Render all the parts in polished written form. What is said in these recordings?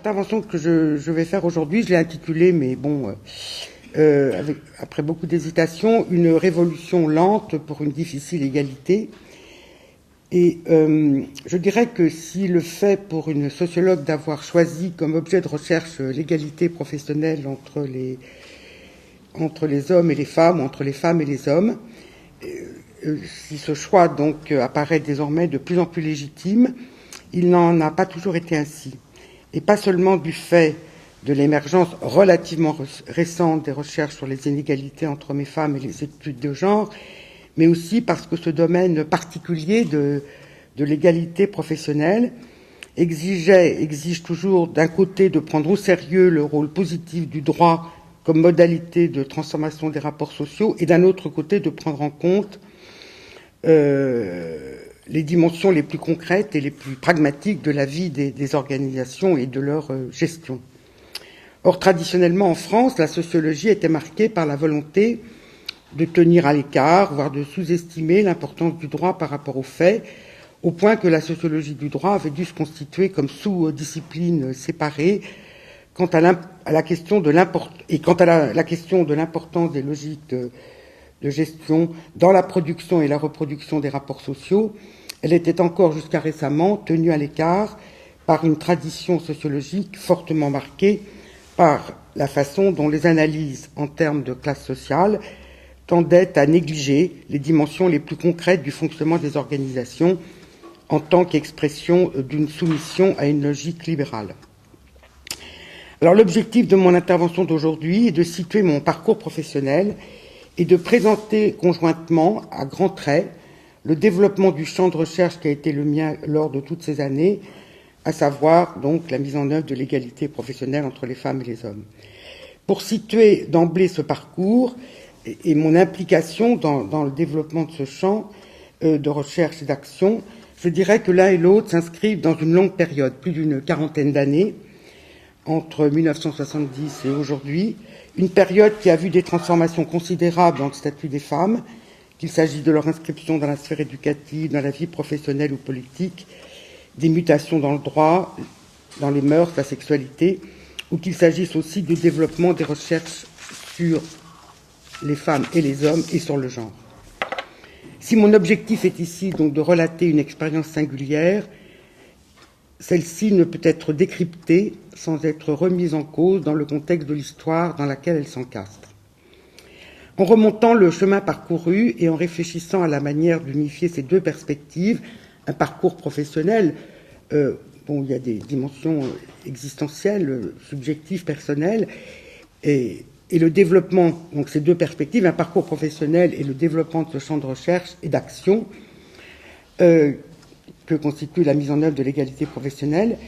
L'intervention que je vais faire aujourd'hui, je l'ai intitulée, mais bon, après beaucoup d'hésitation, une révolution lente pour une difficile égalité. Et je dirais que si le fait pour une sociologue d'avoir choisi comme objet de recherche l'égalité professionnelle entre les hommes et les femmes, ou entre les femmes et les hommes, si ce choix donc apparaît désormais de plus en plus légitime, il n'en a pas toujours été ainsi. Et pas seulement du fait de l'émergence relativement récente des recherches sur les inégalités entre hommes et femmes et les études de genre, mais aussi parce que ce domaine particulier de l'égalité professionnelle exige toujours d'un côté de prendre au sérieux le rôle positif du droit comme modalité de transformation des rapports sociaux et d'un autre côté de prendre en compte les dimensions les plus concrètes et les plus pragmatiques de la vie des organisations et de leur gestion. Or, traditionnellement en France, la sociologie était marquée par la volonté de tenir à l'écart, voire de sous-estimer l'importance du droit par rapport aux faits, au point que la sociologie du droit avait dû se constituer comme sous-discipline séparée quant à la question de l'importance des logiques de gestion dans la production et la reproduction des rapports sociaux. Elle était encore jusqu'à récemment tenue à l'écart par une tradition sociologique fortement marquée par la façon dont les analyses en termes de classe sociale tendaient à négliger les dimensions les plus concrètes du fonctionnement des organisations en tant qu'expression d'une soumission à une logique libérale. Alors l'objectif de mon intervention d'aujourd'hui est de situer mon parcours professionnel et de présenter conjointement, à grands traits, le développement du champ de recherche qui a été le mien lors de toutes ces années, à savoir donc la mise en œuvre de l'égalité professionnelle entre les femmes et les hommes. Pour situer d'emblée ce parcours et mon implication dans le développement de ce champ de recherche et d'action, je dirais que l'un et l'autre s'inscrivent dans une longue période, plus d'une quarantaine d'années, entre 1970 et aujourd'hui, une période qui a vu des transformations considérables dans le statut des femmes, qu'il s'agisse de leur inscription dans la sphère éducative, dans la vie professionnelle ou politique, des mutations dans le droit, dans les mœurs, la sexualité, ou qu'il s'agisse aussi du développement des recherches sur les femmes et les hommes et sur le genre. Si mon objectif est ici donc de relater une expérience singulière, celle-ci ne peut être décryptée sans être remise en cause dans le contexte de l'histoire dans laquelle elle s'encastre. En remontant le chemin parcouru et en réfléchissant à la manière d'unifier ces deux perspectives, un parcours professionnel, il y a des dimensions existentielles, subjectives, personnelles, et le développement, donc ces deux perspectives, un parcours professionnel et le développement de ce champ de recherche et d'action que constitue la mise en œuvre de l'égalité professionnelle,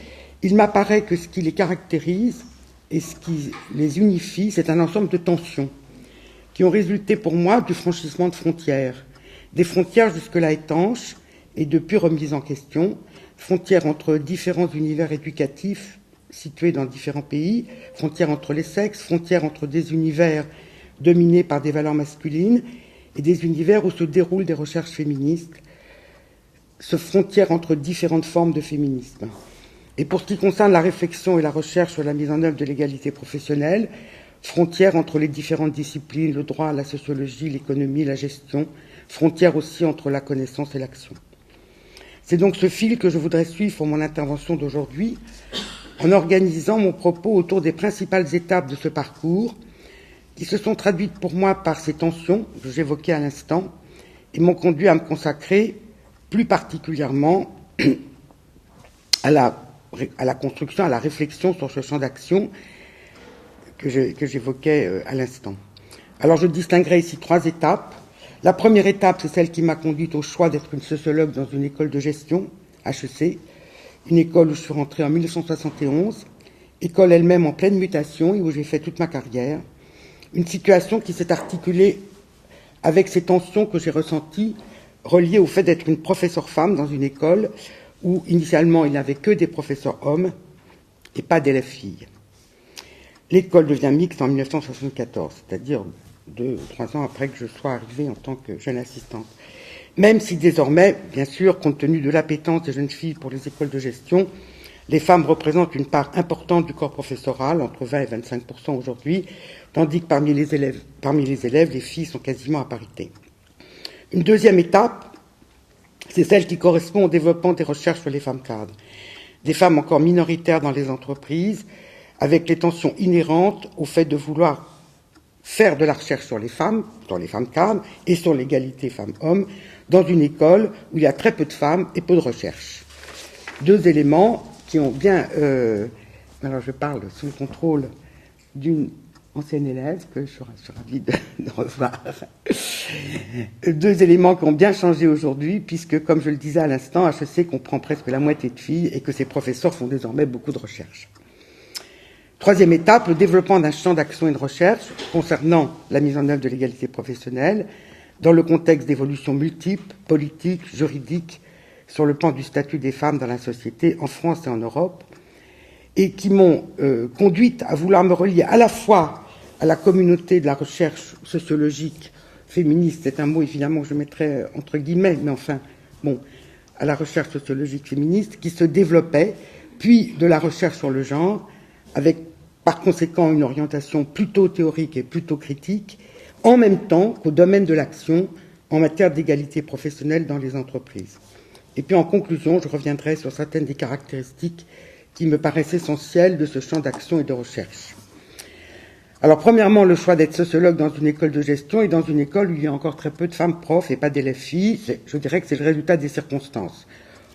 il m'apparaît que ce qui les caractérise et ce qui les unifie, c'est un ensemble de tensions qui ont résulté pour moi du franchissement de frontières, des frontières jusque-là étanches et depuis remises en question, frontières entre différents univers éducatifs situés dans différents pays, frontières entre les sexes, frontières entre des univers dominés par des valeurs masculines et des univers où se déroulent des recherches féministes, frontières entre différentes formes de féminisme. Et pour ce qui concerne la réflexion et la recherche sur la mise en œuvre de l'égalité professionnelle, frontières entre les différentes disciplines, le droit, la sociologie, l'économie, la gestion, frontières aussi entre la connaissance et l'action. C'est donc ce fil que je voudrais suivre pour mon intervention d'aujourd'hui, en organisant mon propos autour des principales étapes de ce parcours, qui se sont traduites pour moi par ces tensions que j'évoquais à l'instant, et m'ont conduit à me consacrer plus particulièrement à la construction, à la réflexion sur ce champ d'action que j'évoquais à l'instant. Alors je distinguerai ici 3 étapes. La première étape, c'est celle qui m'a conduite au choix d'être une sociologue dans une école de gestion, HEC, une école où je suis rentrée en 1971, école elle-même en pleine mutation et où j'ai fait toute ma carrière. Une situation qui s'est articulée avec ces tensions que j'ai ressenties, reliées au fait d'être une professeure femme dans une école où initialement il n'y avait que des professeurs hommes et pas d'élèves filles. L'école devient mixte en 1974, c'est-à-dire 2 ou 3 ans après que je sois arrivée en tant que jeune assistante. Même si désormais, bien sûr, compte tenu de l'appétence des jeunes filles pour les écoles de gestion, les femmes représentent une part importante du corps professoral, entre 20 et 25% aujourd'hui, tandis que parmi les élèves, les filles sont quasiment à parité. Une deuxième étape, c'est celle qui correspond au développement des recherches sur les femmes cadres. Des femmes encore minoritaires dans les entreprises, avec les tensions inhérentes au fait de vouloir faire de la recherche sur les femmes cadres, et sur l'égalité femmes-hommes, dans une école où il y a très peu de femmes et peu de recherche. Deux éléments qui ont bien... alors je parle sous le contrôle d'une ancienne élève que je suis ravie de revoir. Deux éléments qui ont bien changé aujourd'hui, puisque, comme je le disais à l'instant, HEC comprend presque la moitié de filles et que ses professeurs font désormais beaucoup de recherche. Troisième étape, le développement d'un champ d'action et de recherche concernant la mise en œuvre de l'égalité professionnelle dans le contexte d'évolutions multiples, politiques, juridiques, sur le plan du statut des femmes dans la société, en France et en Europe, et qui m'ont conduite à vouloir me relier à la fois à la communauté de la recherche sociologique féministe, c'est un mot évidemment que je mettrais entre guillemets, mais enfin, bon, à la recherche sociologique féministe qui se développait, puis de la recherche sur le genre, avec par conséquent une orientation plutôt théorique et plutôt critique, en même temps qu'au domaine de l'action en matière d'égalité professionnelle dans les entreprises. Et puis en conclusion, je reviendrai sur certaines des caractéristiques qui me paraissent essentielles de ce champ d'action et de recherche. Alors premièrement, le choix d'être sociologue dans une école de gestion et dans une école où il y a encore très peu de femmes profs et pas d'élèves filles, je dirais que c'est le résultat des circonstances.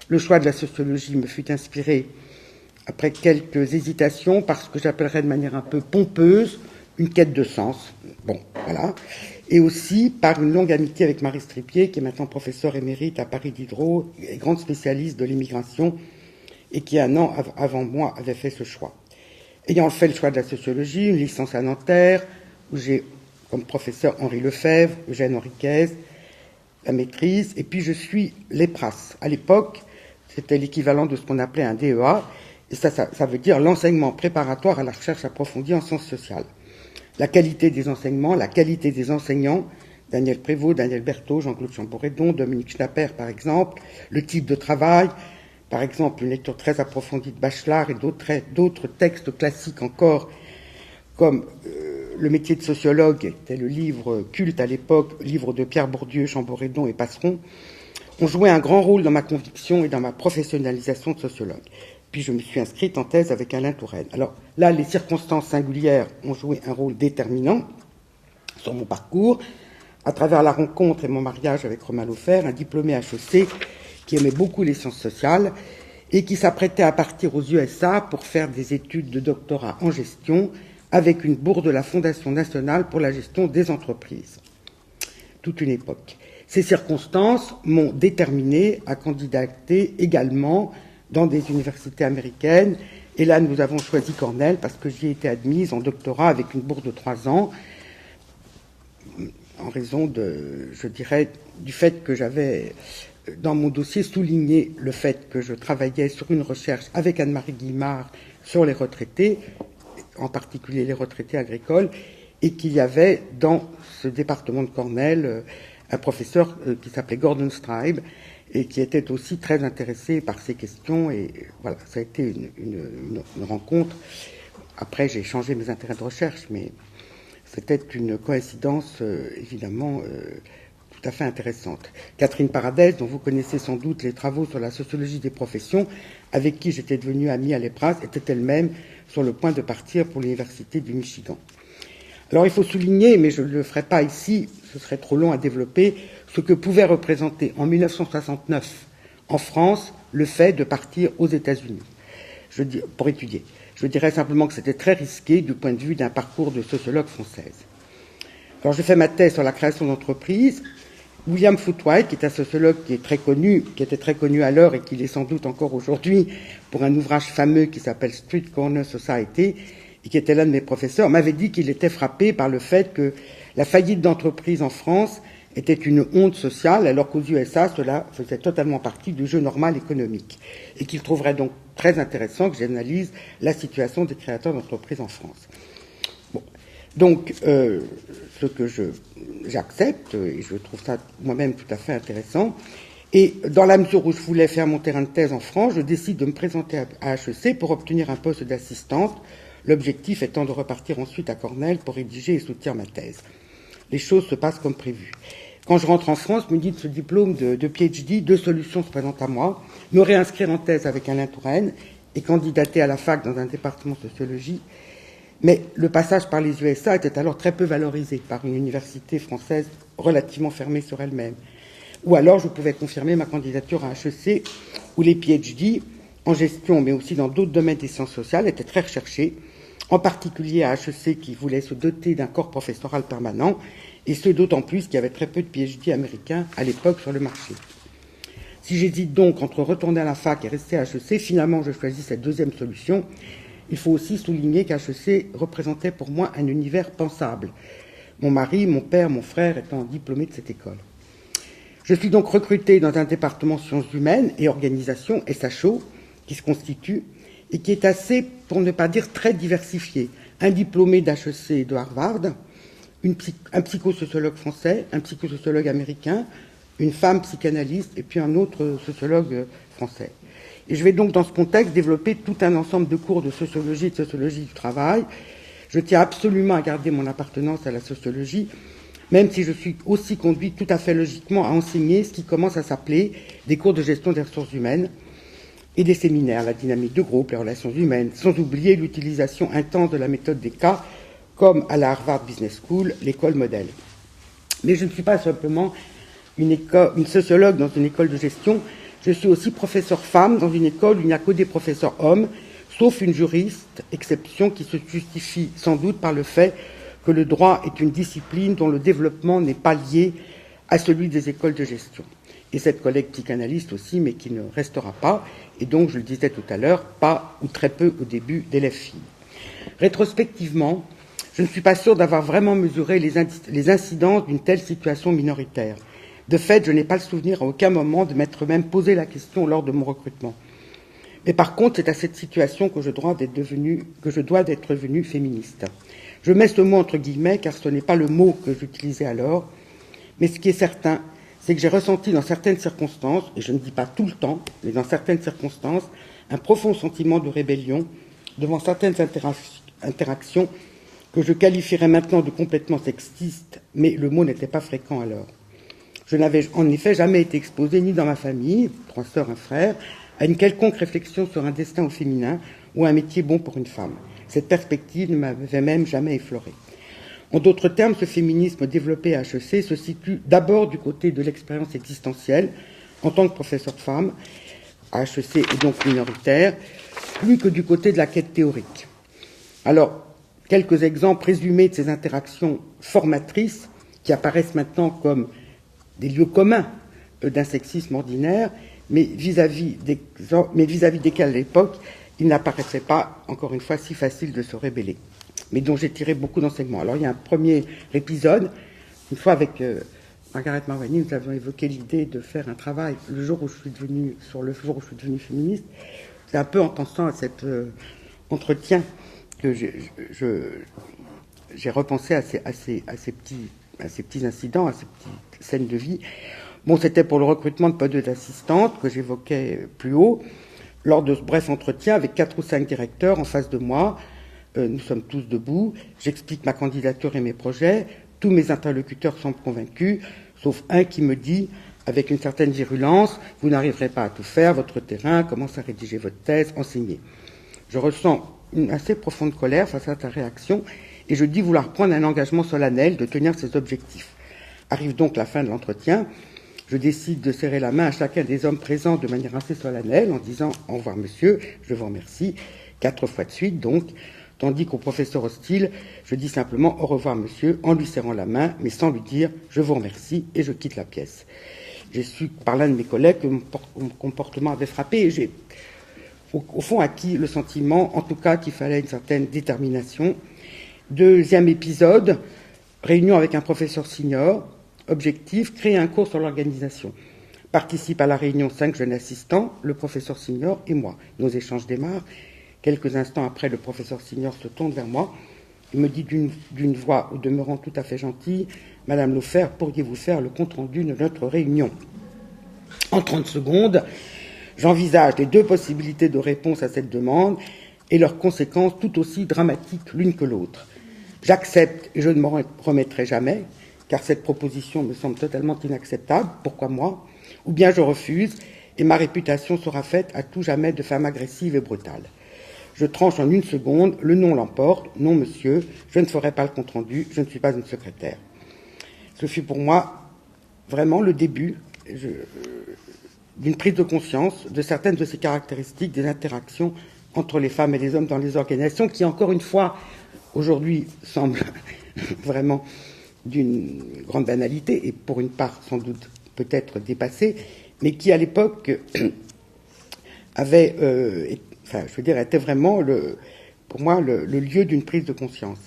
Le choix de la sociologie me fut inspiré après quelques hésitations par ce que j'appellerais de manière un peu pompeuse une quête de sens. Bon, voilà. Et aussi par une longue amitié avec Marie Stripier, qui est maintenant professeure émérite à Paris Diderot et grande spécialiste de l'immigration, et qui, un an avant moi, avait fait ce choix. Ayant fait le choix de la sociologie, une licence à Nanterre, où j'ai comme professeur Henri Lefebvre, Eugène Henriquez, la maîtrise, et puis je suis l'EPRAS. À l'époque, c'était l'équivalent de ce qu'on appelait un DEA, et ça veut dire l'enseignement préparatoire à la recherche approfondie en sciences sociales. La qualité des enseignements, la qualité des enseignants, Daniel Prévost, Daniel Berthaud, Jean-Claude Chamboredon, Dominique Schnapper, par exemple, le type de travail, par exemple une lecture très approfondie de Bachelard et d'autres textes classiques encore, comme Le métier de sociologue, qui était le livre culte à l'époque, livre de Pierre Bourdieu, Chamboredon et Passeron, ont joué un grand rôle dans ma conviction et dans ma professionnalisation de sociologue. Puis je me suis inscrite en thèse avec Alain Touraine. Alors là, les circonstances singulières ont joué un rôle déterminant sur mon parcours, à travers la rencontre et mon mariage avec Romain Laufer, un diplômé HEC qui aimait beaucoup les sciences sociales et qui s'apprêtait à partir aux USA pour faire des études de doctorat en gestion avec une bourse de la Fondation nationale pour la gestion des entreprises. Toute une époque. Ces circonstances m'ont déterminé à candidater également dans des universités américaines. Et là, nous avons choisi Cornell parce que j'y ai été admise en doctorat avec une bourse de 3 ans, en raison je dirais, du fait que j'avais, dans mon dossier, souligné le fait que je travaillais sur une recherche avec Anne-Marie Guillemard sur les retraités, en particulier les retraités agricoles, et qu'il y avait dans ce département de Cornell un professeur qui s'appelait Gordon Stribe, et qui était aussi très intéressé par ces questions. Et voilà, ça a été une rencontre. Après, j'ai changé mes intérêts de recherche, mais c'était une coïncidence, évidemment, tout à fait intéressante. Catherine Paradès, dont vous connaissez sans doute les travaux sur la sociologie des professions, avec qui j'étais devenue amie à l'EPRAS, était elle-même sur le point de partir pour l'Université du Michigan. Alors, il faut souligner, mais je ne le ferai pas ici, ce serait trop long à développer, ce que pouvait représenter en 1969 en France le fait de partir aux États-Unis pour étudier. Je dirais simplement que c'était très risqué du point de vue d'un parcours de sociologue française. Alors j'ai fait ma thèse sur la création d'entreprises. William Footwhite, qui est un sociologue qui est très connu, qui était très connu alors et qui l'est sans doute encore aujourd'hui pour un ouvrage fameux qui s'appelle Street Corner Society, et qui était l'un de mes professeurs, m'avait dit qu'il était frappé par le fait que la faillite d'entreprises en France était une honte sociale, alors qu'aux USA, cela faisait totalement partie du jeu normal économique. Et qu'il trouverait donc très intéressant que j'analyse la situation des créateurs d'entreprises en France. Bon. Donc, ce que j'accepte, et je trouve ça moi-même tout à fait intéressant, Et dans la mesure où je voulais faire mon terrain de thèse en France, je décide de me présenter à HEC pour obtenir un poste d'assistante, l'objectif étant de repartir ensuite à Cornell pour rédiger et soutenir ma thèse. Les choses se passent comme prévu. Quand je rentre en France, me dit de ce diplôme de PhD, 2 solutions se présentent à moi. Me réinscrire en thèse avec Alain Touraine et candidater à la fac dans un département de sociologie. Mais le passage par les USA était alors très peu valorisé par une université française relativement fermée sur elle-même. Ou alors je pouvais confirmer ma candidature à HEC, où les PhD, en gestion mais aussi dans d'autres domaines des sciences sociales, étaient très recherchés, en particulier à HEC qui voulait se doter d'un corps professoral permanent, et ce d'autant plus qu'il y avait très peu de PhD américains à l'époque sur le marché. Si j'hésite donc entre retourner à la fac et rester à HEC, finalement je choisis cette deuxième solution. Il faut aussi souligner qu'HEC représentait pour moi un univers pensable. Mon mari, mon père, mon frère étant diplômés de cette école. Je suis donc recrutée dans un département sciences humaines et organisation, SHO, qui se constitue et qui est assez, pour ne pas dire très diversifié. Un diplômé d'HEC et de Harvard, un psychosociologue français, un psychosociologue américain, une femme psychanalyste et puis un autre sociologue français. Et je vais donc dans ce contexte développer tout un ensemble de cours de sociologie et de sociologie du travail. Je tiens absolument à garder mon appartenance à la sociologie, même si je suis aussi conduite tout à fait logiquement à enseigner ce qui commence à s'appeler des cours de gestion des ressources humaines et des séminaires, la dynamique de groupe, les relations humaines, sans oublier l'utilisation intense de la méthode des cas, comme à la Harvard Business School, l'école modèle. Mais je ne suis pas simplement une sociologue dans une école de gestion, je suis aussi professeur femme dans une école où il n'y a que des professeurs hommes, sauf une juriste, exception qui se justifie sans doute par le fait que le droit est une discipline dont le développement n'est pas lié à celui des écoles de gestion. Et cette collègue psychanalyste aussi, mais qui ne restera pas, et donc, je le disais tout à l'heure, pas ou très peu au début d'élèves filles. Rétrospectivement, je ne suis pas sûre d'avoir vraiment mesuré les incidences d'une telle situation minoritaire. De fait, je n'ai pas le souvenir à aucun moment de m'être même posé la question lors de mon recrutement. Mais par contre, c'est à cette situation que je dois d'être devenue féministe. Je mets ce mot entre guillemets car ce n'est pas le mot que j'utilisais alors, mais ce qui est certain, c'est que j'ai ressenti dans certaines circonstances, et je ne dis pas tout le temps, mais dans certaines circonstances, un profond sentiment de rébellion devant certaines interactions que je qualifierais maintenant de complètement sexistes, mais le mot n'était pas fréquent alors. Je n'avais en effet jamais été exposée, ni dans ma famille, 3 sœurs, un frère, à une quelconque réflexion sur un destin au féminin ou un métier bon pour une femme. Cette perspective ne m'avait même jamais effleurée. En d'autres termes, ce féminisme développé à HEC se situe d'abord du côté de l'expérience existentielle, en tant que professeur femme, à HEC et donc minoritaire, plus que du côté de la quête théorique. Alors, quelques exemples résumés de ces interactions formatrices qui apparaissent maintenant comme des lieux communs d'un sexisme ordinaire, mais vis-à-vis desquels à l'époque, il n'apparaissait pas, encore une fois, si facile de se rebeller, mais dont j'ai tiré beaucoup d'enseignements. Alors il y a un premier épisode, une fois avec Margaret Marvani, nous avions évoqué l'idée de faire un travail le jour où je suis devenue féministe. C'est un peu en pensant à cet entretien que j'ai repensé à ces petits incidents, à ces petites scènes de vie. Bon, c'était pour le recrutement de postes d'assistantes que j'évoquais plus haut. Lors de ce bref entretien, avec 4 ou 5 directeurs en face de moi, nous sommes tous debout, j'explique ma candidature et mes projets, tous mes interlocuteurs semblent convaincus, sauf un qui me dit, avec une certaine virulence, vous n'arriverez pas à tout faire, votre terrain, commence à rédiger votre thèse, enseigner. Je ressens une assez profonde colère face à ta réaction, et je dis vouloir prendre un engagement solennel de tenir ses objectifs. Arrive donc la fin de l'entretien. Je décide de serrer la main à chacun des hommes présents de manière assez solennelle en disant « Au revoir monsieur, je vous remercie », 4 fois de suite donc, tandis qu'au professeur hostile, je dis simplement « Au revoir monsieur » en lui serrant la main, mais sans lui dire « Je vous remercie » et je quitte la pièce. J'ai su par l'un de mes collègues que mon comportement avait frappé et j'ai au fond acquis le sentiment, en tout cas, qu'il fallait une certaine détermination. Deuxième épisode, réunion avec un professeur senior. Objectif, créer un cours sur l'organisation. Participent à la réunion 5 jeunes assistants, le professeur senior et moi. Nos échanges démarrent. Quelques instants après, le professeur senior se tourne vers moi. Il me dit d'une voix au demeurant tout à fait gentille, « Madame Laufer, pourriez-vous faire le compte-rendu de notre réunion ?» En 30 secondes, j'envisage les deux possibilités de réponse à cette demande et leurs conséquences tout aussi dramatiques l'une que l'autre. J'accepte et je ne m'en remettrai jamais, car cette proposition me semble totalement inacceptable, pourquoi moi? Ou bien je refuse et ma réputation sera faite à tout jamais de femme agressive et brutale. Je tranche en 1 seconde, le non l'emporte, non monsieur, je ne ferai pas le compte-rendu, je ne suis pas une secrétaire. Ce fut pour moi vraiment le début d'une prise de conscience de certaines de ces caractéristiques des interactions entre les femmes et les hommes dans les organisations qui, encore une fois, aujourd'hui semblent vraiment d'une grande banalité et pour une part sans doute peut-être dépassée, mais qui à l'époque avait, était vraiment pour moi le lieu d'une prise de conscience.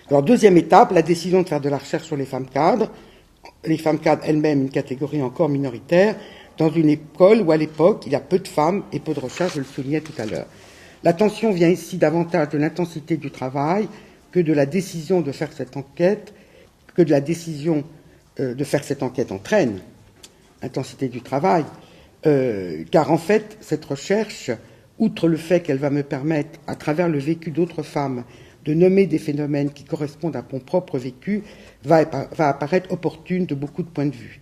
Alors deuxième étape, la décision de faire de la recherche sur les femmes cadres elles-mêmes une catégorie encore minoritaire, dans une école où à l'époque il y a peu de femmes et peu de recherches, je le soulignais tout à l'heure. L'attention vient ici davantage de l'intensité du travail que de la décision de faire cette enquête, que de la décision de faire cette enquête entraîne, intensité du travail, car en fait, cette recherche, outre le fait qu'elle va me permettre, à travers le vécu d'autres femmes, de nommer des phénomènes qui correspondent à mon propre vécu, va apparaître opportune de beaucoup de points de vue.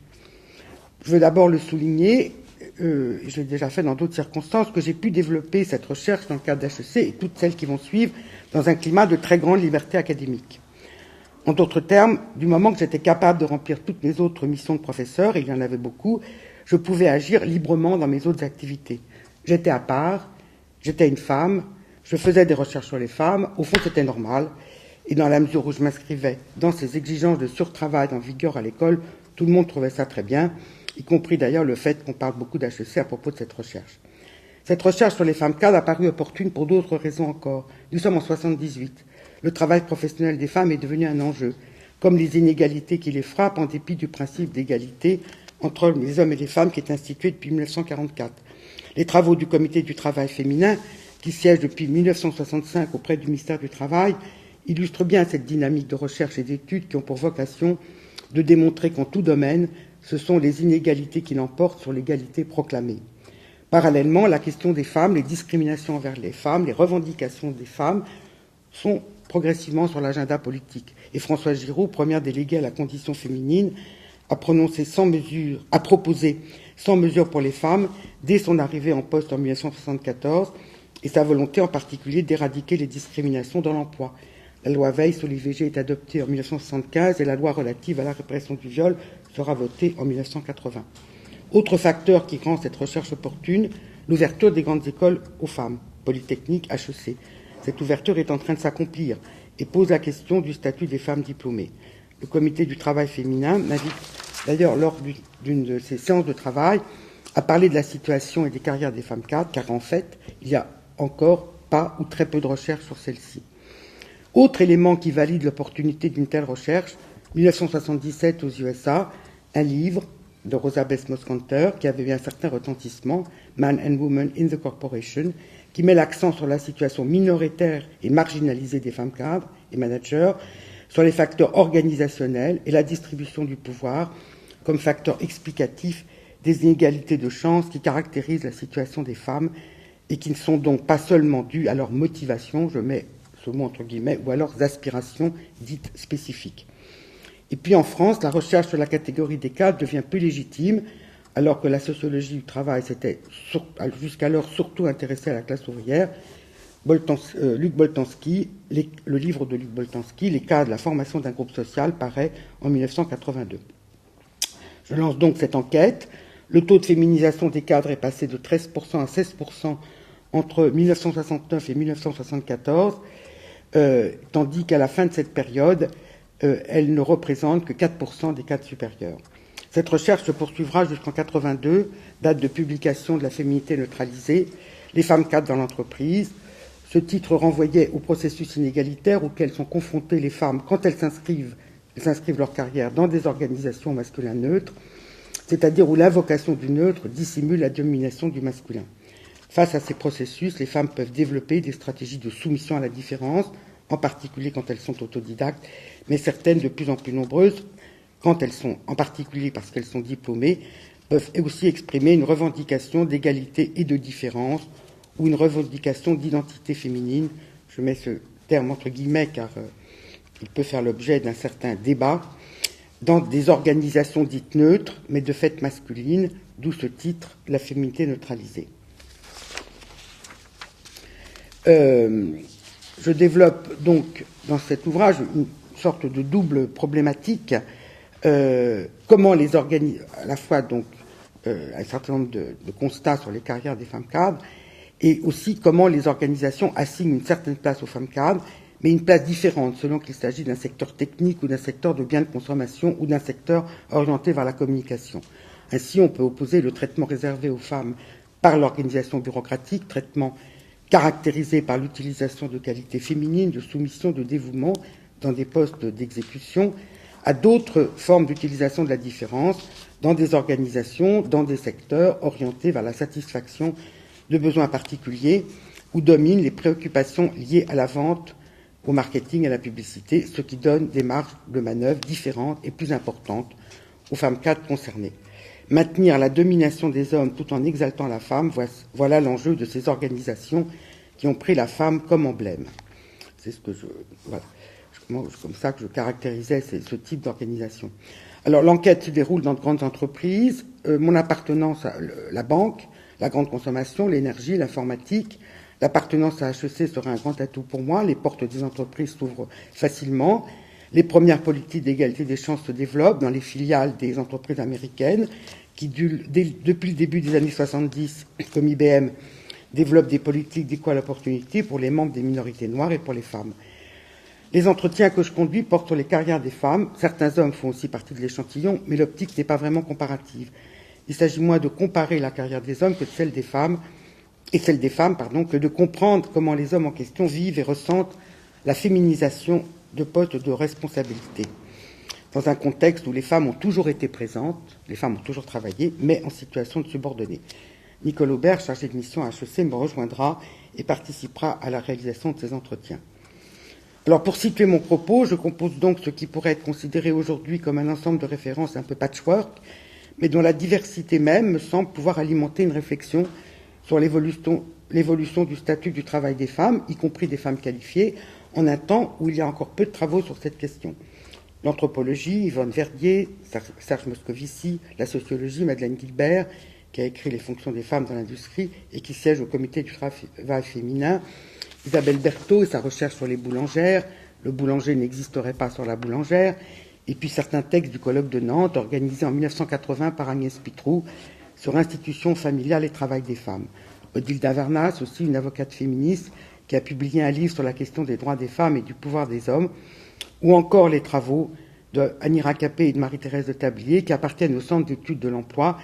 Je veux d'abord le souligner, je l'ai déjà fait dans d'autres circonstances, que j'ai pu développer cette recherche dans le cadre d'HEC et toutes celles qui vont suivre dans un climat de très grande liberté académique. En d'autres termes, du moment que j'étais capable de remplir toutes mes autres missions de professeur, et il y en avait beaucoup, je pouvais agir librement dans mes autres activités. J'étais à part, j'étais une femme, je faisais des recherches sur les femmes, au fond c'était normal, et dans la mesure où je m'inscrivais dans ces exigences de surtravail en vigueur à l'école, tout le monde trouvait ça très bien, y compris d'ailleurs le fait qu'on parle beaucoup d'HEC à propos de cette recherche. Cette recherche sur les femmes cadres a paru opportune pour d'autres raisons encore. Nous sommes en 1978. Le travail professionnel des femmes est devenu un enjeu, comme les inégalités qui les frappent en dépit du principe d'égalité entre les hommes et les femmes qui est institué depuis 1944. Les travaux du comité du travail féminin, qui siège depuis 1965 auprès du ministère du Travail, illustrent bien cette dynamique de recherche et d'études qui ont pour vocation de démontrer qu'en tout domaine, ce sont les inégalités qui l'emportent sur l'égalité proclamée. Parallèlement, la question des femmes, les discriminations envers les femmes, les revendications des femmes sont progressivement sur l'agenda politique. Et Françoise Giroud, première déléguée à la condition féminine, a proposé 100 mesures pour les femmes dès son arrivée en poste en 1974 et sa volonté en particulier d'éradiquer les discriminations dans l'emploi. La loi Veil sur l'IVG est adoptée en 1975 et la loi relative à la répression du viol sera votée en 1980. Autre facteur qui rend cette recherche opportune, l'ouverture des grandes écoles aux femmes, Polytechnique, HEC. Cette ouverture est en train de s'accomplir et pose la question du statut des femmes diplômées. Le comité du travail féminin m'invite d'ailleurs lors d'une de ces séances de travail à parler de la situation et des carrières des femmes cadres, car en fait, il y a encore pas ou très peu de recherche sur celle-ci. Autre élément qui valide l'opportunité d'une telle recherche, 1977 aux USA, un livre de Rosa Best-Moskanter qui avait eu un certain retentissement, Man and Woman in the Corporation, qui met l'accent sur la situation minoritaire et marginalisée des femmes cadres et managers, sur les facteurs organisationnels et la distribution du pouvoir comme facteur explicatif des inégalités de chance qui caractérisent la situation des femmes et qui ne sont donc pas seulement dues à leur motivation, je mets ce mot entre guillemets, ou à leurs aspirations dites spécifiques. Et puis en France, la recherche sur la catégorie des cadres devient plus légitime, alors que la sociologie du travail s'était jusqu'alors surtout intéressée à la classe ouvrière. Luc Boltanski, le livre de Luc Boltanski, Les cadres, la formation d'un groupe social, paraît en 1982. Je lance donc cette enquête. Le taux de féminisation des cadres est passé de 13% à 16% entre 1969 et 1974, tandis qu'à la fin de cette période, elle ne représente que 4% des cadres supérieurs. Cette recherche se poursuivra jusqu'en 82, date de publication de La féminité neutralisée, les femmes cadres dans l'entreprise. Ce titre renvoyait au processus inégalitaire auquel sont confrontées les femmes quand elles inscrivent leur carrière dans des organisations masculins neutres, c'est-à-dire où l'invocation du neutre dissimule la domination du masculin. Face à ces processus, les femmes peuvent développer des stratégies de soumission à la différence, en particulier quand elles sont autodidactes, mais certaines de plus en plus nombreuses, quand elles sont, en particulier parce qu'elles sont diplômées, peuvent aussi exprimer une revendication d'égalité et de différence, ou une revendication d'identité féminine. Je mets ce terme entre guillemets car il peut faire l'objet d'un certain débat, dans des organisations dites neutres, mais de fait masculines, d'où ce titre, la féminité neutralisée. Je développe donc dans cet ouvrage une sorte de double problématique, comment les à la fois donc un certain nombre de constats sur les carrières des femmes cadres, et aussi comment les organisations assignent une certaine place aux femmes cadres, mais une place différente selon qu'il s'agit d'un secteur technique ou d'un secteur de biens de consommation ou d'un secteur orienté vers la communication. Ainsi, on peut opposer le traitement réservé aux femmes par l'organisation bureaucratique, traitement caractérisé par l'utilisation de qualités féminines, de soumission, de dévouement dans des postes d'exécution, à d'autres formes d'utilisation de la différence dans des organisations, dans des secteurs orientés vers la satisfaction de besoins particuliers où dominent les préoccupations liées à la vente, au marketing et à la publicité, ce qui donne des marges de manœuvre différentes et plus importantes aux femmes cadres concernées. Maintenir la domination des hommes tout en exaltant la femme, voilà l'enjeu de ces organisations qui ont pris la femme comme emblème. C'est ce que comme ça que je caractérisais ce type d'organisation. Alors l'enquête se déroule dans de grandes entreprises. Mon appartenance à la banque, la grande consommation, l'énergie, l'informatique. L'appartenance à HEC sera un grand atout pour moi. Les portes des entreprises s'ouvrent facilement. Les premières politiques d'égalité des chances se développent dans les filiales des entreprises américaines qui, depuis le début des années 70, comme IBM, développent des politiques d'equal opportunity pour les membres des minorités noires et pour les femmes. Les entretiens que je conduis portent sur les carrières des femmes. Certains hommes font aussi partie de l'échantillon, mais l'optique n'est pas vraiment comparative. Il s'agit moins de comparer la carrière des hommes que de celle des femmes, que de comprendre comment les hommes en question vivent et ressentent la féminisation de postes de responsabilité, dans un contexte où les femmes ont toujours été présentes, les femmes ont toujours travaillé, mais en situation de subordonnée. Nicole Aubert, chargée de mission à HEC, me rejoindra et participera à la réalisation de ces entretiens. Alors, pour situer mon propos, je compose donc ce qui pourrait être considéré aujourd'hui comme un ensemble de références un peu patchwork, mais dont la diversité même me semble pouvoir alimenter une réflexion sur l'évolution du statut du travail des femmes, y compris des femmes qualifiées, en un temps où il y a encore peu de travaux sur cette question. L'anthropologie, Yvonne Verdier, Serge Moscovici, la sociologie, Madeleine Gilbert, qui a écrit Les fonctions des femmes dans l'industrie et qui siège au comité du travail féminin, Isabelle Berthaud et sa recherche sur les boulangères, le boulanger n'existerait pas sans la boulangère, et puis certains textes du colloque de Nantes, organisé en 1980 par Agnès Pitrou, sur institutions familiales et travail des femmes. Odile Davernas, aussi une avocate féministe, qui a publié un livre sur la question des droits des femmes et du pouvoir des hommes, ou encore les travaux de Anira Capé et de Marie-Thérèse de Tablier, qui appartiennent au Centre d'études de l'emploi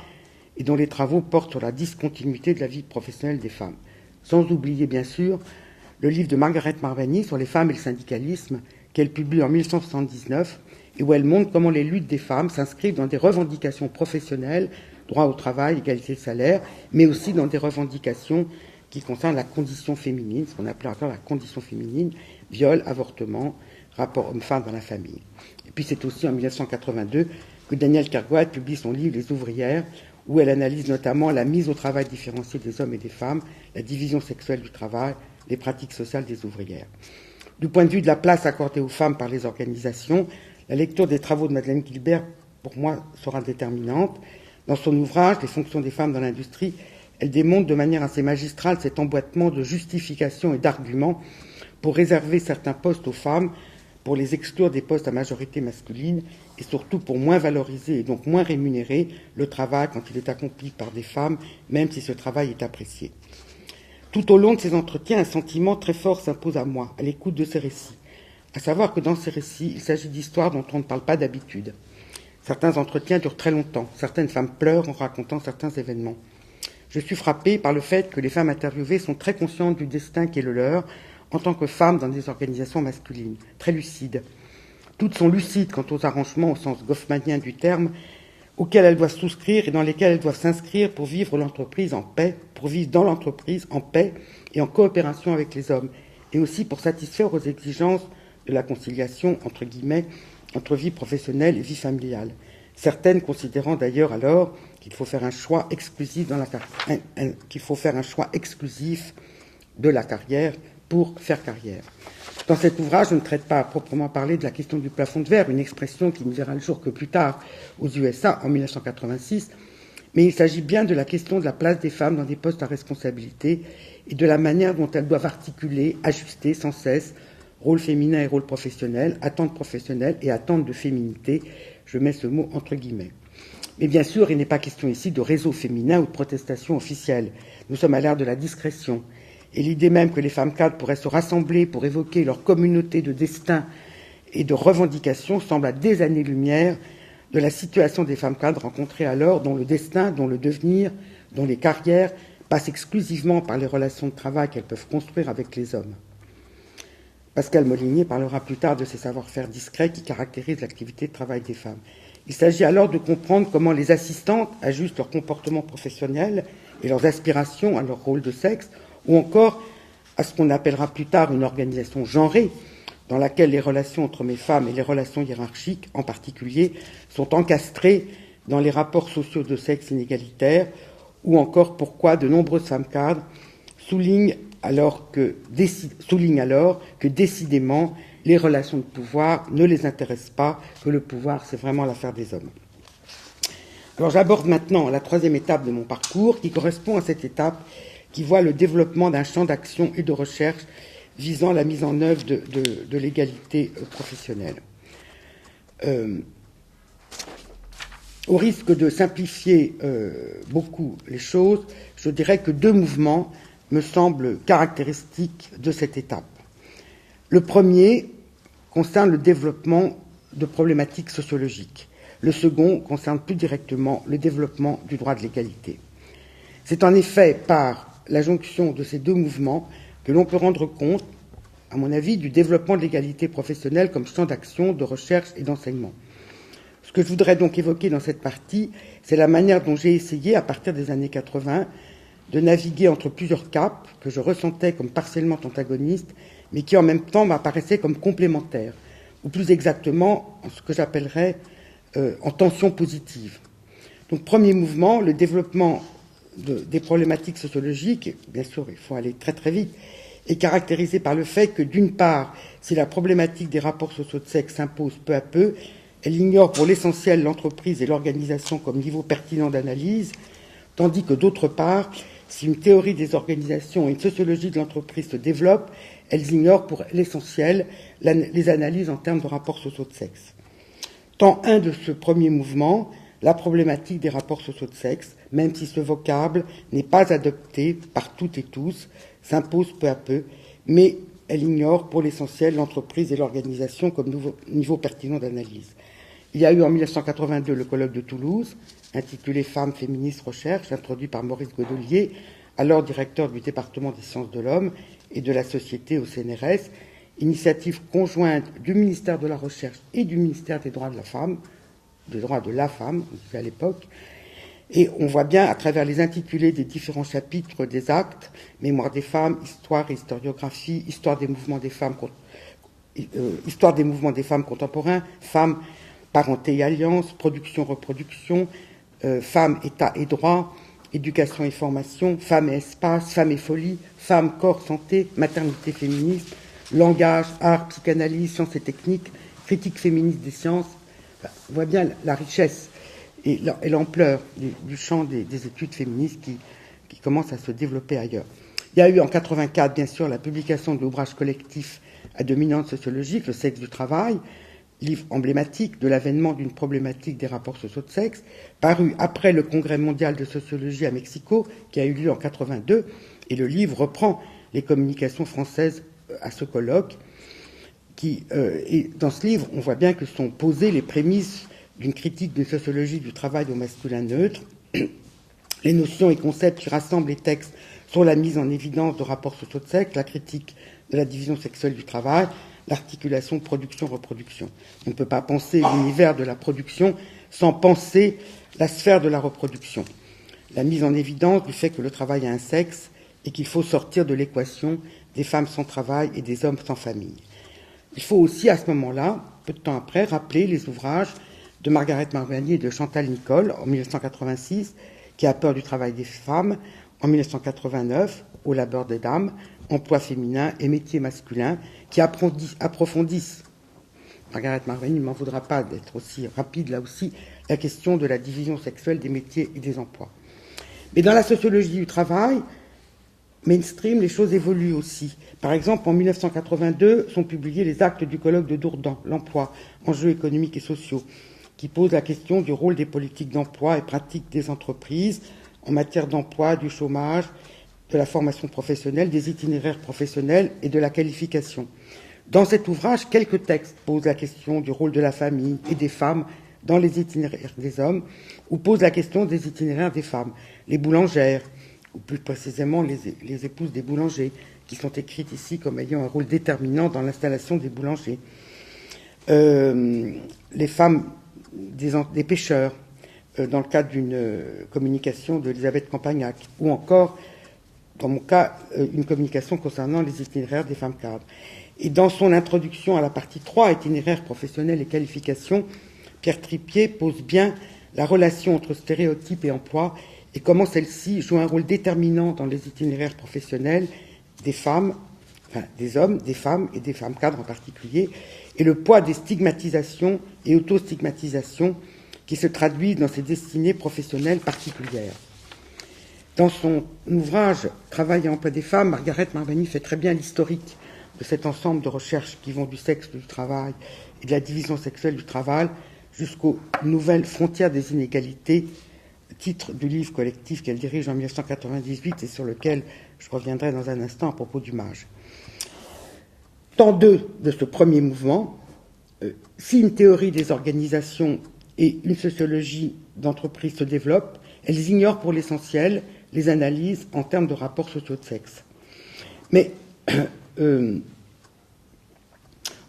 et dont les travaux portent sur la discontinuité de la vie professionnelle des femmes. Sans oublier, bien sûr, le livre de Margaret Marvani sur les femmes et le syndicalisme, qu'elle publie en 1979, et où elle montre comment les luttes des femmes s'inscrivent dans des revendications professionnelles, droit au travail, égalité de salaire, mais aussi dans des revendications qui concernent la condition féminine, ce qu'on appelait encore la condition féminine, viol, avortement, rapport homme-femme dans la famille. Et puis c'est aussi en 1982 que Danielle Kergoat publie son livre Les ouvrières, où elle analyse notamment la mise au travail différenciée des hommes et des femmes, la division sexuelle du travail, les pratiques sociales des ouvrières. Du point de vue de la place accordée aux femmes par les organisations, la lecture des travaux de Madeleine Gilbert, pour moi, sera déterminante. Dans son ouvrage « Les fonctions des femmes dans l'industrie », elle démontre de manière assez magistrale cet emboîtement de justifications et d'arguments pour réserver certains postes aux femmes, pour les exclure des postes à majorité masculine, et surtout pour moins valoriser et donc moins rémunérer le travail quand il est accompli par des femmes, même si ce travail est apprécié. Tout au long de ces entretiens, un sentiment très fort s'impose à moi, à l'écoute de ces récits. À savoir que dans ces récits, il s'agit d'histoires dont on ne parle pas d'habitude. Certains entretiens durent très longtemps. Certaines femmes pleurent en racontant certains événements. Je suis frappée par le fait que les femmes interviewées sont très conscientes du destin qui est le leur en tant que femmes dans des organisations masculines, très lucides. Toutes sont lucides quant aux arrangements au sens goffmanien du terme, auxquels elles doivent souscrire et dans lesquels elles doivent s'inscrire pour vivre l'entreprise en paix, pour vivre dans l'entreprise en paix et en coopération avec les hommes, et aussi pour satisfaire aux exigences de la conciliation, entre guillemets, entre vie professionnelle et vie familiale. Certaines considérant d'ailleurs alors qu'il faut faire un choix exclusif qu'il faut faire un choix exclusif de la carrière pour faire carrière. Dans cet ouvrage, je ne traite pas à proprement parler de la question du plafond de verre, une expression qui ne verra le jour que plus tard aux USA en 1986, mais il s'agit bien de la question de la place des femmes dans des postes à responsabilité et de la manière dont elles doivent articuler, ajuster sans cesse rôle féminin et rôle professionnel, attentes professionnelles et attentes de féminité. Je mets ce mot entre guillemets. Mais bien sûr, il n'est pas question ici de réseau féminin ou de protestation officielle. Nous sommes à l'ère de la discrétion. Et l'idée même que les femmes cadres pourraient se rassembler pour évoquer leur communauté de destin et de revendications semble à des années-lumière de la situation des femmes cadres rencontrées alors, dont le destin, dont le devenir, dont les carrières passent exclusivement par les relations de travail qu'elles peuvent construire avec les hommes. Pascal Molinier parlera plus tard de ces savoir-faire discrets qui caractérisent l'activité de travail des femmes. Il s'agit alors de comprendre comment les assistantes ajustent leur comportement professionnel et leurs aspirations à leur rôle de sexe, ou encore à ce qu'on appellera plus tard une organisation genrée, dans laquelle les relations entre les femmes et les relations hiérarchiques, en particulier, sont encastrées dans les rapports sociaux de sexe inégalitaires, ou encore pourquoi de nombreuses femmes cadres soulignent alors que décidément les relations de pouvoir ne les intéressent pas, que le pouvoir c'est vraiment l'affaire des hommes. Alors j'aborde maintenant la troisième étape de mon parcours qui correspond à cette étape qui voit le développement d'un champ d'action et de recherche visant la mise en œuvre de l'égalité professionnelle. Au risque de simplifier beaucoup les choses, je dirais que deux mouvements me semblent caractéristiques de cette étape. Le premier concerne le développement de problématiques sociologiques. Le second concerne plus directement le développement du droit de l'égalité. C'est en effet par la jonction de ces deux mouvements que l'on peut rendre compte, à mon avis, du développement de l'égalité professionnelle comme champ d'action, de recherche et d'enseignement. Ce que je voudrais donc évoquer dans cette partie, c'est la manière dont j'ai essayé, à partir des années 80, de naviguer entre plusieurs caps que je ressentais comme partiellement antagonistes, mais qui en même temps m'apparaissaient comme complémentaires, ou plus exactement ce que j'appellerais en tension positive. Donc, premier mouvement, le développement des problématiques sociologiques, bien sûr, il faut aller très très vite, est caractérisé par le fait que, d'une part, si la problématique des rapports sociaux de sexe s'impose peu à peu, elle ignore pour l'essentiel l'entreprise et l'organisation comme niveau pertinent d'analyse, tandis que, d'autre part, si une théorie des organisations et une sociologie de l'entreprise se développent, elles ignorent pour l'essentiel les analyses en termes de rapports sociaux de sexe. Temps 1 de ce premier mouvement, la problématique des rapports sociaux de sexe, même si ce vocable n'est pas adopté par toutes et tous, s'impose peu à peu, mais elle ignore pour l'essentiel l'entreprise et l'organisation comme niveau pertinent d'analyse. Il y a eu en 1982 le colloque de Toulouse, intitulé Femmes, féministes, recherche, introduit par Maurice Godelier, alors directeur du département des sciences de l'homme et de la société au CNRS, initiative conjointe du ministère de la Recherche et du ministère des droits de la femme, des droits de la femme, on disait à l'époque, et on voit bien à travers les intitulés des différents chapitres des actes, Mémoire des femmes, Histoire et historiographie, Histoire des mouvements des femmes contemporains, Femmes, parenté et alliance, Production, reproduction, Femmes, État et droit, Éducation et formation, Femmes et espace, Femmes et folie, Femmes, corps, santé, Maternité féministe, Langage, art, psychanalyse, sciences et techniques, Critique féministe des sciences. On voit bien la richesse et l'ampleur du champ des études féministes qui commencent à se développer ailleurs. Il y a eu en 1984, bien sûr, la publication de l'ouvrage collectif à dominante sociologique, Le sexe du travail, livre emblématique de l'avènement d'une problématique des rapports sociaux de sexe, paru après le Congrès mondial de sociologie à Mexico, qui a eu lieu en 1982, et le livre reprend les communications françaises à ce colloque. Et dans ce livre, on voit bien que sont posées les prémices d'une critique d'une sociologie du travail au masculin neutre. Les notions et concepts qui rassemblent les textes sont la mise en évidence de rapports sociaux de sexe, la critique de la division sexuelle du travail, l'articulation production-reproduction. On ne peut pas penser l'univers de la production sans penser la sphère de la reproduction. La mise en évidence du fait que le travail a un sexe et qu'il faut sortir de l'équation des femmes sans travail et des hommes sans famille. Il faut aussi, à ce moment-là, peu de temps après, rappeler les ouvrages de Margaret Marbani et de Chantal Nicole en 1986, Qui a peur du travail des femmes en 1989, Au labeur des dames, Emploi féminin et métiers masculins, qui approfondissent, Margaret Marbani ne m'en voudra pas d'être aussi rapide là aussi, la question de la division sexuelle des métiers et des emplois. Mais dans la sociologie du travail, mainstream, les choses évoluent aussi. Par exemple, en 1982 sont publiés les actes du colloque de Dourdan, L'emploi, enjeux économiques et sociaux, qui pose la question du rôle des politiques d'emploi et pratiques des entreprises en matière d'emploi, du chômage, de la formation professionnelle, des itinéraires professionnels et de la qualification. Dans cet ouvrage, quelques textes posent la question du rôle de la famille et des femmes dans les itinéraires des hommes, ou posent la question des itinéraires des femmes. Les boulangères, ou plus précisément les épouses des boulangers, qui sont écrites ici comme ayant un rôle déterminant dans l'installation des boulangers. Les femmes des pêcheurs, dans le cadre d'une communication d'Elisabeth Campagnac, ou encore, dans mon cas, une communication concernant les itinéraires des femmes cadres. Et dans son introduction à la partie 3, itinéraires professionnels et qualifications, Pierre Tripier pose bien la relation entre stéréotypes et emploi et comment celle-ci joue un rôle déterminant dans les itinéraires professionnels des femmes, enfin des hommes, des femmes et des femmes cadres en particulier, et le poids des stigmatisations et auto-stigmatisations qui se traduisent dans ces destinées professionnelles particulières. Dans son ouvrage « Travail et emploi des femmes », Margaret Marbani fait très bien l'historique de cet ensemble de recherches qui vont du sexe du travail et de la division sexuelle du travail jusqu'aux nouvelles frontières des inégalités, titre du livre collectif qu'elle dirige en 1998 et sur lequel je reviendrai dans un instant à propos du MAGE. Temps 2 de ce premier mouvement, si une théorie des organisations et une sociologie d'entreprise se développent, elles ignorent pour l'essentiel les analyses en termes de rapports sociaux de sexe. Mais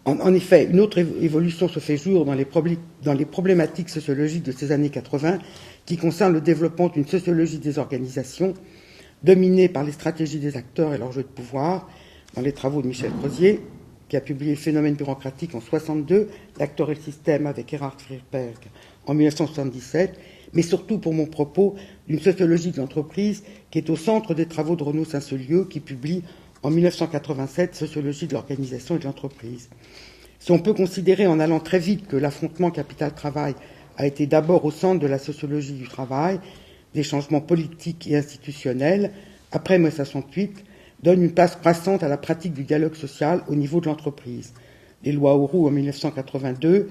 en effet, une autre évolution se fait jour dans les problématiques sociologiques de ces années 80 qui concernent le développement d'une sociologie des organisations dominée par les stratégies des acteurs et leur jeu de pouvoir, dans les travaux de Michel Crozier, qui a publié Le phénomène bureaucratique en 1962, L'acteur et le système avec Erhard Friedberg en 1977, mais surtout pour mon propos d'une sociologie de l'entreprise qui est au centre des travaux de Renaud Saint-Saulieu, qui publie en 1987 Sociologie de l'organisation et de l'entreprise. Si on peut considérer en allant très vite que l'affrontement capital-travail a été d'abord au centre de la sociologie du travail, des changements politiques et institutionnels, après mai 68, donne une place croissante à la pratique du dialogue social au niveau de l'entreprise. Les lois Auroux en 1982,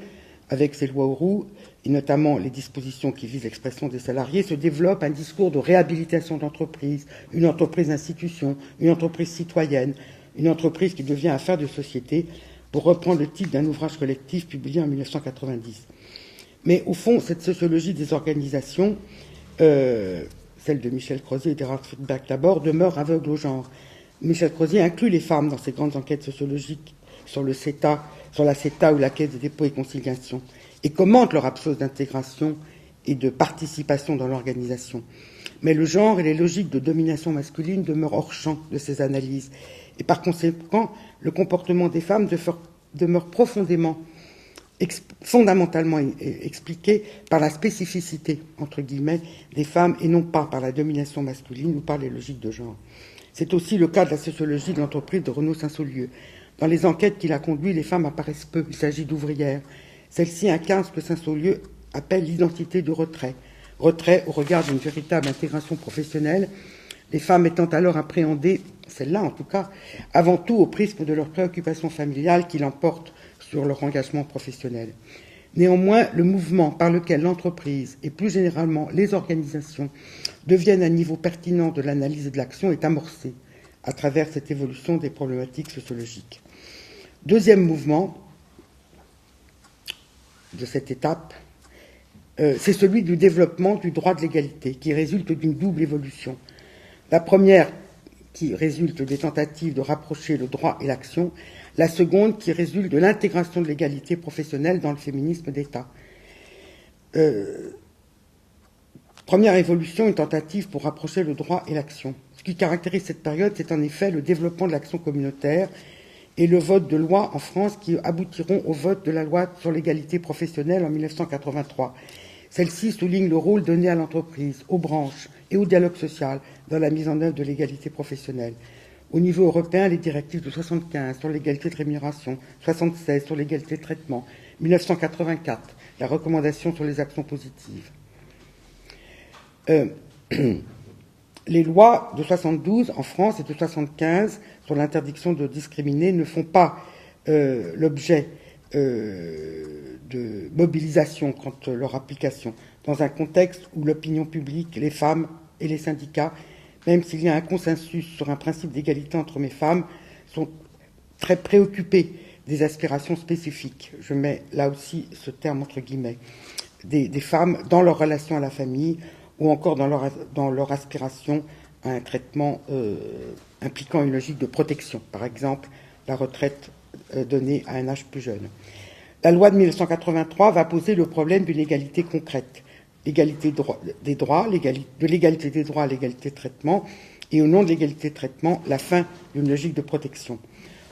avec ces lois Auroux, et notamment les dispositions qui visent l'expression des salariés, se développe un discours de réhabilitation d'entreprise, une entreprise institution, une entreprise citoyenne, une entreprise qui devient affaire de société, pour reprendre le titre d'un ouvrage collectif publié en 1990. Mais au fond, cette sociologie des organisations, celle de Michel Crozier et d'Erhard Friedberg d'abord, demeure aveugle au genre. Michel Crozier inclut les femmes dans ses grandes enquêtes sociologiques sur la CETA ou la Caisse des dépôts et consignations, et commente leur absence d'intégration et de participation dans l'organisation. Mais le genre et les logiques de domination masculine demeurent hors champ de ces analyses. Et par conséquent, le comportement des femmes demeure fondamentalement expliqué par la spécificité, entre guillemets, des femmes et non pas par la domination masculine ou par les logiques de genre. C'est aussi le cas de la sociologie de l'entreprise de Renaud Saint-Saulieu. Dans les enquêtes qu'il a conduites, les femmes apparaissent peu. Il s'agit d'ouvrières. Celle-ci incarne ce que Saint-Saulieu appelle l'identité du retrait. Retrait au regard d'une véritable intégration professionnelle, les femmes étant alors appréhendées, celles-là en tout cas, avant tout au prisme de leurs préoccupations familiales qui l'emportent sur leur engagement professionnel. Néanmoins, le mouvement par lequel l'entreprise et plus généralement les organisations deviennent un niveau pertinent de l'analyse et de l'action est amorcé à travers cette évolution des problématiques sociologiques. Deuxième mouvement de cette étape, c'est celui du développement du droit de l'égalité, qui résulte d'une double évolution. La première qui résulte des tentatives de rapprocher le droit et l'action, la seconde qui résulte de l'intégration de l'égalité professionnelle dans le féminisme d'État. Première évolution, une tentative pour rapprocher le droit et l'action. Ce qui caractérise cette période, c'est en effet le développement de l'action communautaire et le vote de lois en France qui aboutiront au vote de la loi sur l'égalité professionnelle en 1983. Celle-ci souligne le rôle donné à l'entreprise, aux branches et au dialogue social dans la mise en œuvre de l'égalité professionnelle. Au niveau européen, les directives de 1975 sur l'égalité de rémunération, 1976 sur l'égalité de traitement, 1984, la recommandation sur les actions positives. Les lois de 72 en France et de 75 sur l'interdiction de discriminer ne font pas l'objet de mobilisation quant à leur application, dans un contexte où l'opinion publique, les femmes et les syndicats, même s'il y a un consensus sur un principe d'égalité entre hommes et femmes, sont très préoccupés des aspirations spécifiques. Je mets là aussi ce terme entre guillemets, des femmes dans leur relation à la famille ou encore dans leur aspiration à un traitement impliquant une logique de protection, par exemple la retraite donnée à un âge plus jeune. La loi de 1983 va poser le problème d'une égalité concrète, l'égalité des droits, de l'égalité des droits à l'égalité de traitement, et au nom de l'égalité de traitement, la fin d'une logique de protection.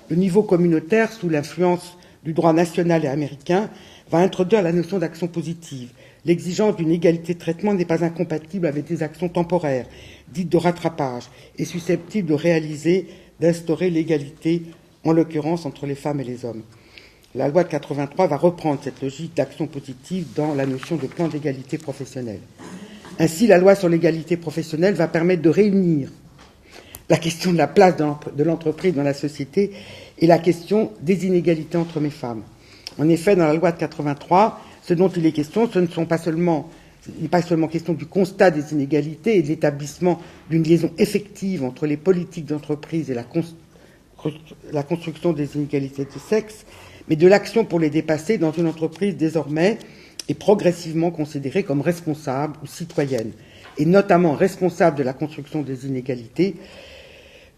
Le niveau communautaire, sous l'influence du droit national et américain, va introduire la notion d'action positive. L'exigence d'une égalité de traitement n'est pas incompatible avec des actions temporaires, dites de rattrapage, et susceptibles d'instaurer l'égalité, en l'occurrence entre les femmes et les hommes. La loi de 83 va reprendre cette logique d'action positive dans la notion de plan d'égalité professionnelle. Ainsi, la loi sur l'égalité professionnelle va permettre de réunir la question de la place de l'entreprise dans la société et la question des inégalités entre hommes et femmes. En effet, dans la loi de 83, ce dont il est question, ce n'est pas seulement question du constat des inégalités et de l'établissement d'une liaison effective entre les politiques d'entreprise et la construction des inégalités de sexe, mais de l'action pour les dépasser dans une entreprise désormais et progressivement considérée comme responsable ou citoyenne, et notamment responsable de la construction des inégalités,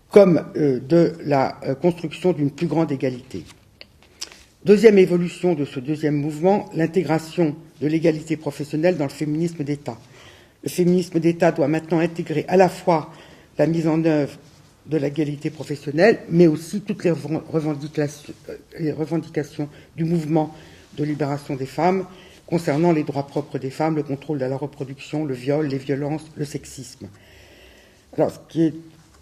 comme de la construction d'une plus grande égalité. Deuxième évolution de ce deuxième mouvement, l'intégration de l'égalité professionnelle dans le féminisme d'État. Le féminisme d'État doit maintenant intégrer à la fois la mise en œuvre de l'égalité professionnelle, mais aussi toutes les revendications du mouvement de libération des femmes concernant les droits propres des femmes, le contrôle de la reproduction, le viol, les violences, le sexisme. Alors, ce qui est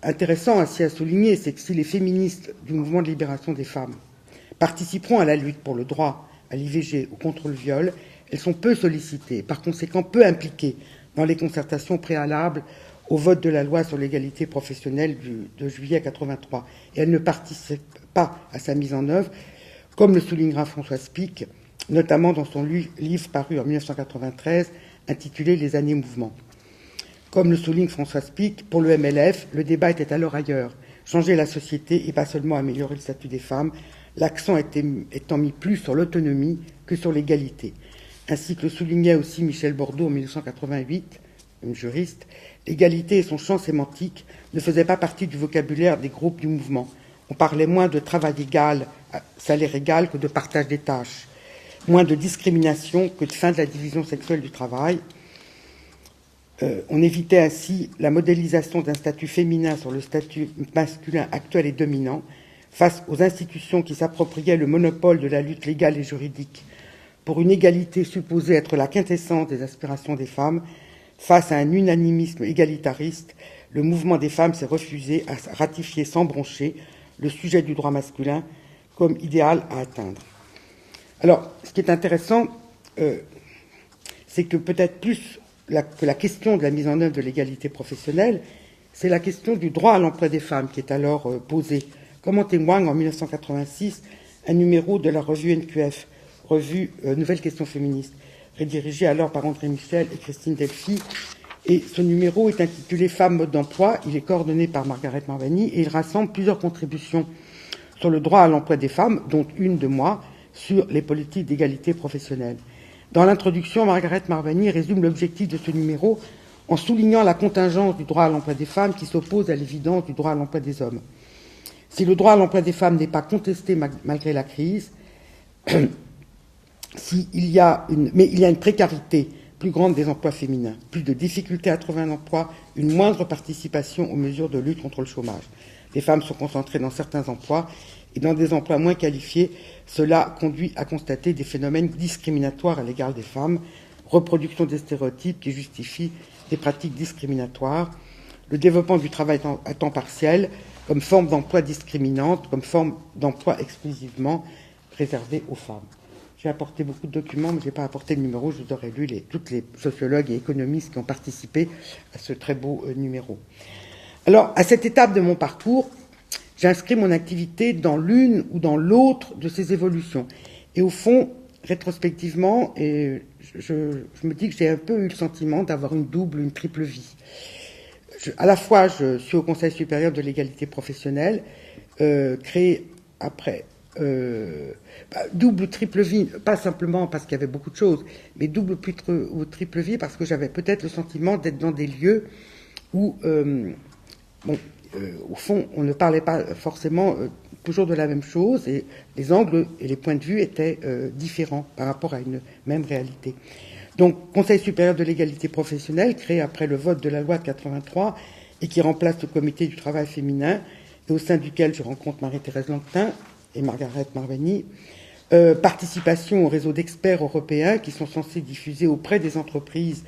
intéressant ainsi à souligner, c'est que si les féministes du mouvement de libération des femmes participeront à la lutte pour le droit à l'IVG ou contre le viol, elles sont peu sollicitées, par conséquent peu impliquées dans les concertations préalables au vote de la loi sur l'égalité professionnelle de juillet 83. Et elles ne participent pas à sa mise en œuvre, comme le soulignera Françoise Pic, notamment dans son livre paru en 1993, intitulé « Les années mouvement ». Comme le souligne Françoise Pic, pour le MLF, le débat était alors ailleurs. Changer la société et pas seulement améliorer le statut des femmes, l'accent étant mis plus sur l'autonomie que sur l'égalité. Ainsi que le soulignait aussi Michel Bordeaux en 1988, une juriste, l'égalité et son champ sémantique ne faisaient pas partie du vocabulaire des groupes du mouvement. On parlait moins de travail égal, salaire égal que de partage des tâches, moins de discrimination que de fin de la division sexuelle du travail. On évitait ainsi la modélisation d'un statut féminin sur le statut masculin actuel et dominant face aux institutions qui s'appropriaient le monopole de la lutte légale et juridique pour une égalité supposée être la quintessence des aspirations des femmes. Face à un unanimisme égalitariste, le mouvement des femmes s'est refusé à ratifier sans broncher le sujet du droit masculin comme idéal à atteindre. Alors, ce qui est intéressant, c'est que peut-être plus que la question de la mise en œuvre de l'égalité professionnelle, c'est la question du droit à l'emploi des femmes qui est alors posée, comme en témoigne en 1986 un numéro de la revue NQF, revue Nouvelles questions féministes, rédigé alors par André Michel et Christine Delphi. Et ce numéro est intitulé « Femmes, mode d'emploi ». Il est coordonné par Margaret Marvani et il rassemble plusieurs contributions sur le droit à l'emploi des femmes, dont une de moi, sur les politiques d'égalité professionnelle. Dans l'introduction, Margaret Marvani résume l'objectif de ce numéro en soulignant la contingence du droit à l'emploi des femmes qui s'oppose à l'évidence du droit à l'emploi des hommes. Si le droit à l'emploi des femmes n'est pas contesté malgré la crise, il y a une précarité plus grande des emplois féminins, plus de difficultés à trouver un emploi, une moindre participation aux mesures de lutte contre le chômage. les femmes sont concentrées dans certains emplois et dans des emplois moins qualifiés, cela conduit à constater des phénomènes discriminatoires à l'égard des femmes, reproduction des stéréotypes qui justifient des pratiques discriminatoires, le développement du travail à temps partiel comme forme d'emploi discriminante, comme forme d'emploi exclusivement réservée aux femmes. J'ai apporté beaucoup de documents, mais je n'ai pas apporté le numéro. Je vous aurais lu toutes les sociologues et économistes qui ont participé à ce très beau numéro. Alors, à cette étape de mon parcours, j'inscris mon activité dans l'une ou dans l'autre de ces évolutions. Et au fond, rétrospectivement, je me dis que j'ai un peu eu le sentiment d'avoir une double, une triple vie. À la fois, je suis au Conseil supérieur de l'égalité professionnelle, créé après... double, triple vie, pas simplement parce qu'il y avait beaucoup de choses, mais double ou triple vie parce que j'avais peut-être le sentiment d'être dans des lieux où, au fond, on ne parlait pas forcément toujours de la même chose et les angles et les points de vue étaient différents par rapport à une même réalité. Donc, Conseil supérieur de l'égalité professionnelle, créé après le vote de la loi de 83 et qui remplace le comité du travail féminin et au sein duquel je rencontre Marie-Thérèse Langtin et Margaret Marveny, participation au réseau d'experts européens qui sont censés diffuser auprès des entreprises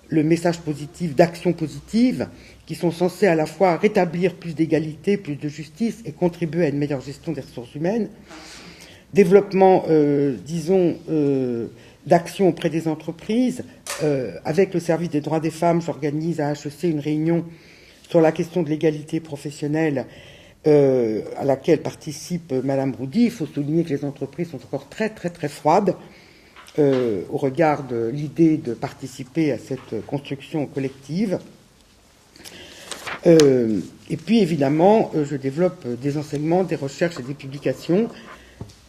le message positif d'actions positives, qui sont censés à la fois rétablir plus d'égalité, plus de justice et contribuer à une meilleure gestion des ressources humaines. Développement, d'actions auprès des entreprises. Avec le service des droits des femmes, j'organise à HEC une réunion sur la question de l'égalité professionnelle à laquelle participe Madame Roudy. Il faut souligner que les entreprises sont encore très très très froides au regard de l'idée de participer à cette construction collective. Et puis évidemment, je développe des enseignements, des recherches et des publications.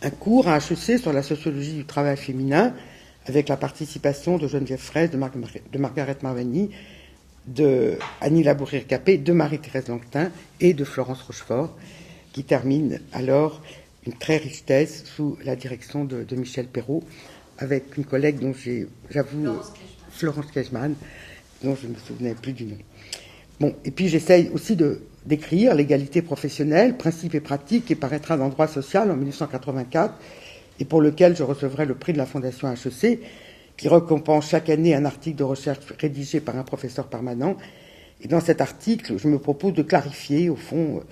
Un cours à HEC sur la sociologie du travail féminin avec la participation de Geneviève Fraisse, de Margaret Marveny, de Annie Labourir-Capet, de Marie-Thérèse Langtin et de Florence Rochefort, qui termine alors une très riche thèse sous la direction de Michel Perrault, avec une collègue dont j'avoue, Florence Kejman, dont je ne me souvenais plus du nom. Bon, et puis j'essaye aussi d'écrire l'égalité professionnelle, principes et pratiques, qui paraîtra dans Droit social en 1984, et pour lequel je recevrai le prix de la Fondation HEC, qui récompense chaque année un article de recherche rédigé par un professeur permanent. Et dans cet article, je me propose de clarifier, au fond,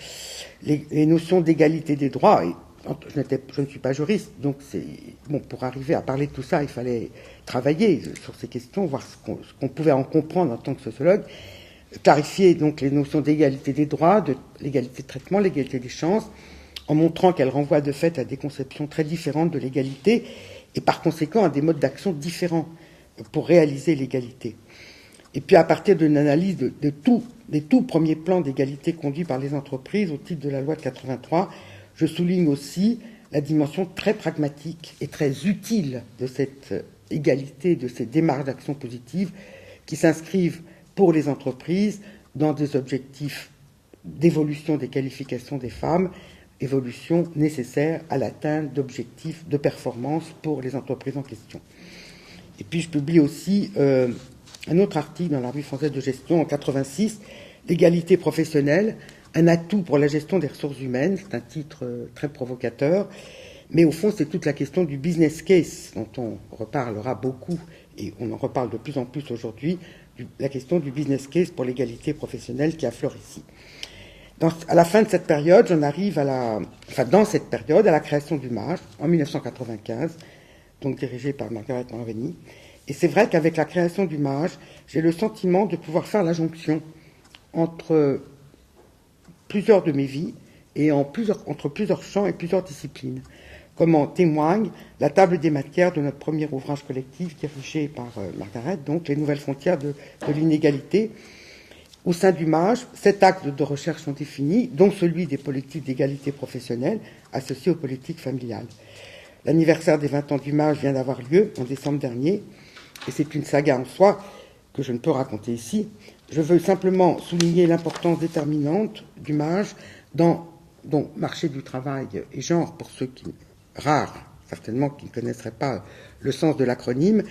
les notions d'égalité des droits. Et je ne suis pas juriste, donc pour arriver à parler de tout ça, il fallait travailler sur ces questions, voir ce qu'on pouvait en comprendre en tant que sociologue. Clarifier donc les notions d'égalité des droits, de l'égalité de traitement, l'égalité des chances, en montrant qu'elle renvoie de fait à des conceptions très différentes de l'égalité et par conséquent à des modes d'action différents pour réaliser l'égalité. Et puis à partir d'une analyse des tout premiers plans d'égalité conduits par les entreprises au titre de la loi de 83, je souligne aussi la dimension très pragmatique et très utile de cette égalité, de ces démarches d'action positive qui s'inscrivent pour les entreprises dans des objectifs d'évolution des qualifications des femmes, évolution nécessaire à l'atteinte d'objectifs de performance pour les entreprises en question. Et puis je publie aussi un autre article dans la Revue française de gestion en 86, l'égalité professionnelle, un atout pour la gestion des ressources humaines. C'est un titre très provocateur, mais au fond c'est toute la question du business case dont on reparlera beaucoup et on en reparle de plus en plus aujourd'hui, la question du business case pour l'égalité professionnelle qui affleure ici. À la fin de cette période, j'en arrive dans cette période, à la création du MAJ en 1995, donc dirigée par Margaret Marveny. Et c'est vrai qu'avec la création du MAJ, j'ai le sentiment de pouvoir faire la jonction entre plusieurs de mes vies et entre plusieurs champs et plusieurs disciplines. Comme en témoigne la table des matières de notre premier ouvrage collectif dirigé par Margaret, donc Les nouvelles frontières de l'inégalité. Au sein du MAJ, 7 axes de recherche sont définis, dont celui des politiques d'égalité professionnelle associées aux politiques familiales. L'anniversaire des 20 ans du MAJ vient d'avoir lieu en décembre dernier, et c'est une saga en soi que je ne peux raconter ici. Je veux simplement souligner l'importance déterminante du MAJ dont marché du travail et genre, pour ceux rares, certainement, qui ne connaisseraient pas le sens de l'acronyme,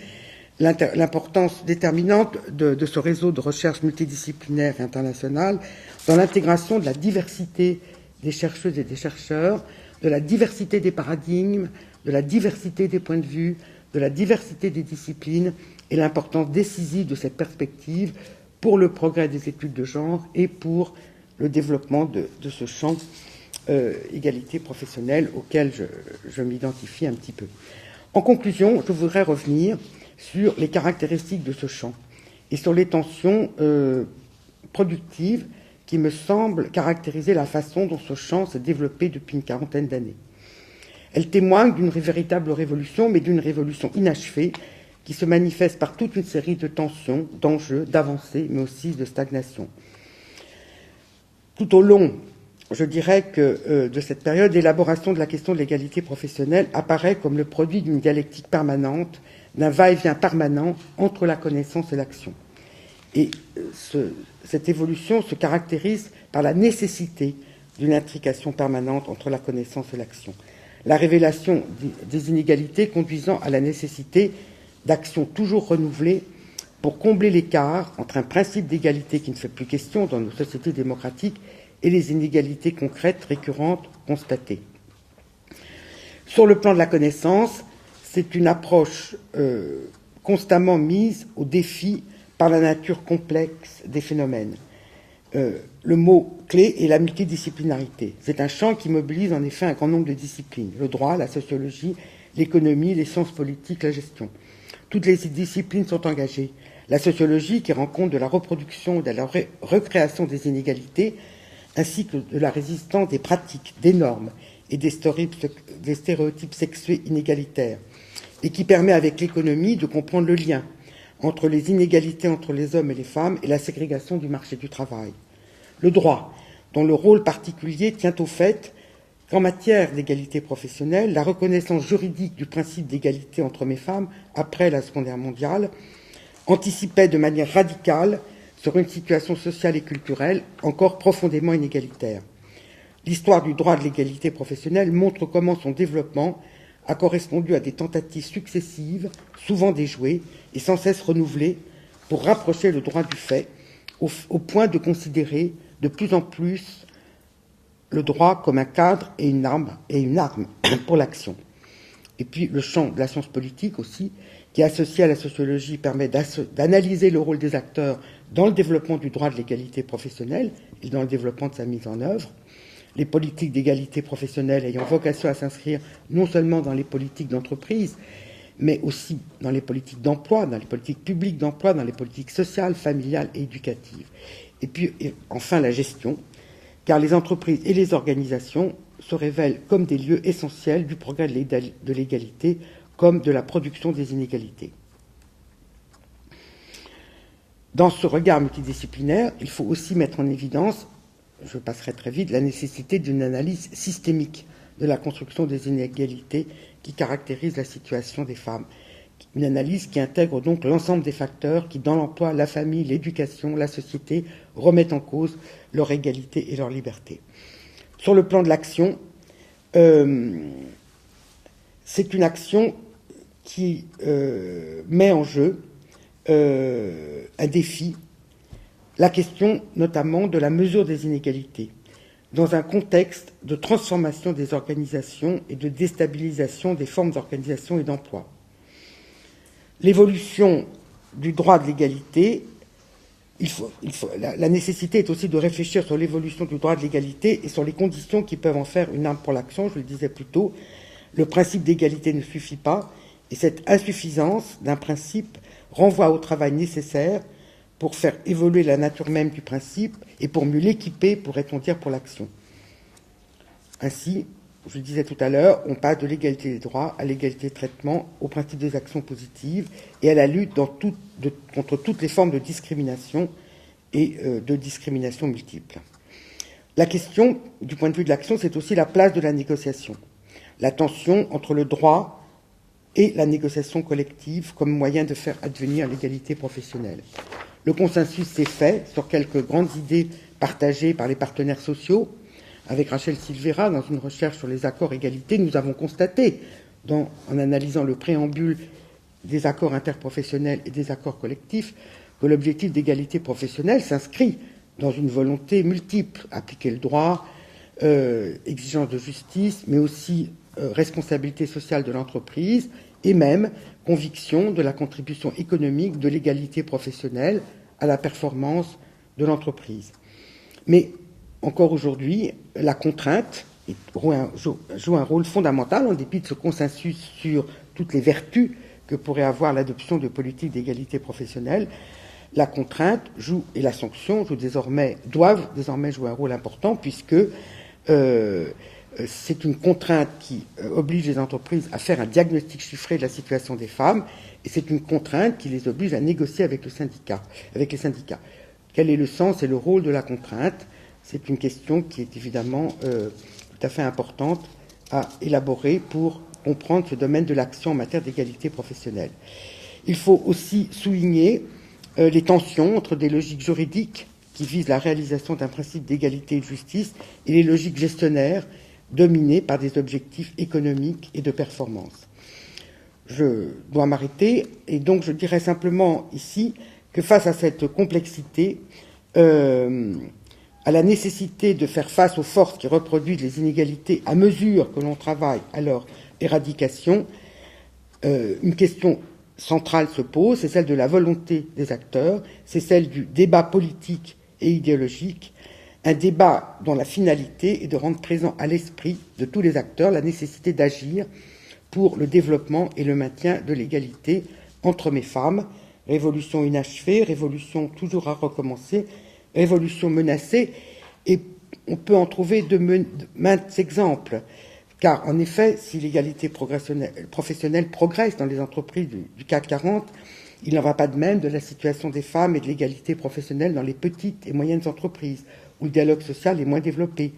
l'importance déterminante de ce réseau de recherche multidisciplinaire et internationale dans l'intégration de la diversité des chercheuses et des chercheurs, de la diversité des paradigmes, de la diversité des points de vue, de la diversité des disciplines et l'importance décisive de cette perspective pour le progrès des études de genre et pour le développement de ce champ égalité professionnelle auquel je m'identifie un petit peu. En conclusion, je voudrais revenir sur les caractéristiques de ce champ et sur les tensions productives qui me semblent caractériser la façon dont ce champ s'est développé depuis une quarantaine d'années. Elles témoignent d'une véritable révolution, mais d'une révolution inachevée qui se manifeste par toute une série de tensions, d'enjeux, d'avancées, mais aussi de stagnation. Tout au long, je dirais que de cette période, l'élaboration de la question de l'égalité professionnelle apparaît comme le produit d'une dialectique permanente, d'un va-et-vient permanent entre la connaissance et l'action. Et cette évolution se caractérise par la nécessité d'une intrication permanente entre la connaissance et l'action. La révélation des inégalités conduisant à la nécessité d'actions toujours renouvelées pour combler l'écart entre un principe d'égalité qui ne fait plus question dans nos sociétés démocratiques et les inégalités concrètes récurrentes constatées. Sur le plan de la connaissance, c'est une approche constamment mise au défi par la nature complexe des phénomènes. Le mot clé est la multidisciplinarité. C'est un champ qui mobilise en effet un grand nombre de disciplines, le droit, la sociologie, l'économie, les sciences politiques, la gestion. Toutes les disciplines sont engagées. La sociologie, qui rend compte de la reproduction et de la recréation des inégalités, ainsi que de la résistance des pratiques, des normes et des stéréotypes sexués inégalitaires, et qui permet avec l'économie de comprendre le lien entre les inégalités entre les hommes et les femmes et la ségrégation du marché du travail. Le droit, dont le rôle particulier tient au fait qu'en matière d'égalité professionnelle, la reconnaissance juridique du principe d'égalité entre hommes et femmes après la Seconde Guerre mondiale anticipait de manière radicale sur une situation sociale et culturelle encore profondément inégalitaire. L'histoire du droit de l'égalité professionnelle montre comment son développement a correspondu à des tentatives successives, souvent déjouées et sans cesse renouvelées, pour rapprocher le droit du fait, au point de considérer de plus en plus le droit comme un cadre et une arme pour l'action. Et puis le champ de la science politique aussi, qui associé à la sociologie permet d'analyser le rôle des acteurs dans le développement du droit de l'égalité professionnelle et dans le développement de sa mise en œuvre. Les politiques d'égalité professionnelle ayant vocation à s'inscrire non seulement dans les politiques d'entreprise, mais aussi dans les politiques d'emploi, dans les politiques publiques d'emploi, dans les politiques sociales, familiales et éducatives. Et puis, enfin, la gestion, car les entreprises et les organisations se révèlent comme des lieux essentiels du progrès de l'égalité, comme de la production des inégalités. Dans ce regard multidisciplinaire, il faut aussi mettre en évidence, je passerai très vite, la nécessité d'une analyse systémique de la construction des inégalités qui caractérisent la situation des femmes. Une analyse qui intègre donc l'ensemble des facteurs qui, dans l'emploi, la famille, l'éducation, la société, remettent en cause leur égalité et leur liberté. Sur le plan de l'action, c'est une action qui met en jeu un défi, la question notamment de la mesure des inégalités, dans un contexte de transformation des organisations et de déstabilisation des formes d'organisation et d'emploi. L'évolution du droit de l'égalité, la nécessité est aussi de réfléchir sur l'évolution du droit de l'égalité et sur les conditions qui peuvent en faire une arme pour l'action. Je le disais plus tôt, le principe d'égalité ne suffit pas, et cette insuffisance d'un principe renvoie au travail nécessaire pour faire évoluer la nature même du principe et pour mieux l'équiper, pourrait-on dire, pour l'action. Ainsi, je le disais tout à l'heure, on passe de l'égalité des droits à l'égalité de traitement, au principe des actions positives et à la lutte contre toutes les formes de discrimination et de discrimination multiples. La question, du point de vue de l'action, c'est aussi la place de la négociation, la tension entre le droit et la négociation collective comme moyen de faire advenir l'égalité professionnelle. Le consensus s'est fait sur quelques grandes idées partagées par les partenaires sociaux. Avec Rachel Silveira, dans une recherche sur les accords égalité, nous avons constaté, en analysant le préambule des accords interprofessionnels et des accords collectifs que l'objectif d'égalité professionnelle s'inscrit dans une volonté multiple, appliquer le droit, exigence de justice, mais aussi responsabilité sociale de l'entreprise et même conviction de la contribution économique de l'égalité professionnelle à la performance de l'entreprise. Mais encore aujourd'hui, la contrainte joue un rôle fondamental en dépit de ce consensus sur toutes les vertus que pourrait avoir l'adoption de politiques d'égalité professionnelle. La contrainte et la sanction doivent désormais jouer un rôle important puisque c'est une contrainte qui oblige les entreprises à faire un diagnostic chiffré de la situation des femmes et c'est une contrainte qui les oblige à négocier avec les syndicats. Quel est le sens et le rôle de la contrainte? C'est une question qui est évidemment tout à fait importante à élaborer pour comprendre ce domaine de l'action en matière d'égalité professionnelle. Il faut aussi souligner les tensions entre des logiques juridiques qui visent la réalisation d'un principe d'égalité et de justice et les logiques gestionnaires dominées par des objectifs économiques et de performance. Je dois m'arrêter et donc je dirais simplement ici que face à cette complexité, à la nécessité de faire face aux forces qui reproduisent les inégalités à mesure que l'on travaille à leur éradication, une question centrale se pose, c'est celle de la volonté des acteurs, c'est celle du débat politique et idéologique, un débat dont la finalité est de rendre présent à l'esprit de tous les acteurs la nécessité d'agir pour le développement et le maintien de l'égalité entre hommes et femmes. Révolution inachevée, révolution toujours à recommencer, révolution menacée, et on peut en trouver de maints exemples. Car, en effet, si l'égalité professionnelle progresse dans les entreprises du CAC 40, il n'en va pas de même de la situation des femmes et de l'égalité professionnelle dans les petites et moyennes entreprises, où le dialogue social est moins développé.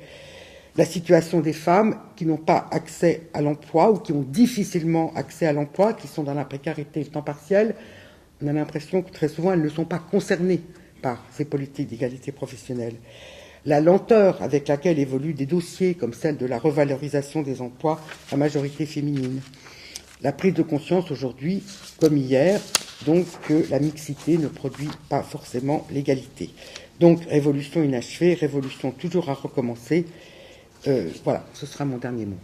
La situation des femmes qui n'ont pas accès à l'emploi ou qui ont difficilement accès à l'emploi, qui sont dans la précarité et le temps partiel, on a l'impression que très souvent elles ne sont pas concernées par ces politiques d'égalité professionnelle. La lenteur avec laquelle évoluent des dossiers comme celle de la revalorisation des emplois à majorité féminine. La prise de conscience aujourd'hui, comme hier, donc que la mixité ne produit pas forcément l'égalité. Donc révolution inachevée, révolution toujours à recommencer. Voilà, ce sera mon dernier mot.